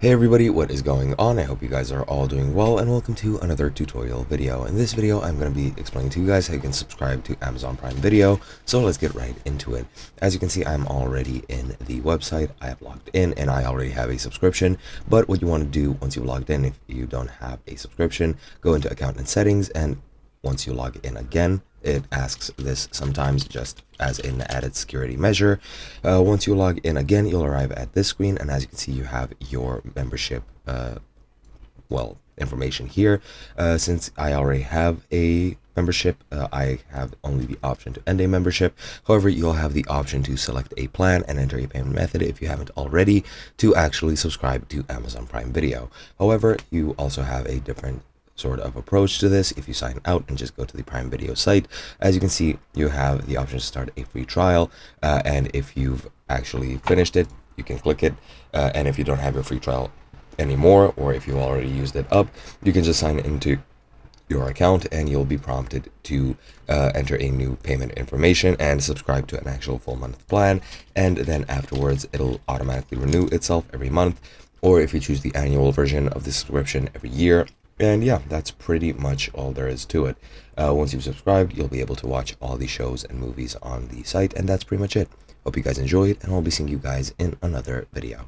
Hey everybody, what is going on? I hope you guys are all doing well and welcome to another tutorial video. In this video, I'm going to be explaining to you guys how you can subscribe to Amazon Prime Video. So let's get right into it. As you can see, I'm already in the website. I have logged in and I already have a subscription. But what you want to do once you've logged in, if you don't have a subscription, go into account and settings, and once you log in again, it asks this sometimes just as an added security measure. Once you log in again, you'll arrive at this screen, and as you can see, you have your membership information here. Since I already have a membership, I have only the option to end a membership. However, you'll have the option to select a plan and enter a payment method if you haven't already to actually subscribe to Amazon Prime Video. However, you also have a different sort of approach to this if you sign out and just go to the Prime Video site. As you can see, you have the option to start a free trial, and if you've actually finished it, you can click it, and if you don't have your free trial anymore, or if you already used it up, you can just sign into your account and you'll be prompted to enter a new payment information and subscribe to an actual full month plan, and then afterwards it'll automatically renew itself every month, or if you choose the annual version of the subscription, every year. And yeah, that's pretty much all there is to it. Once you've subscribed, you'll be able to watch all the shows and movies on the site, and that's pretty much it. Hope you guys enjoyed, and I'll be seeing you guys in another video.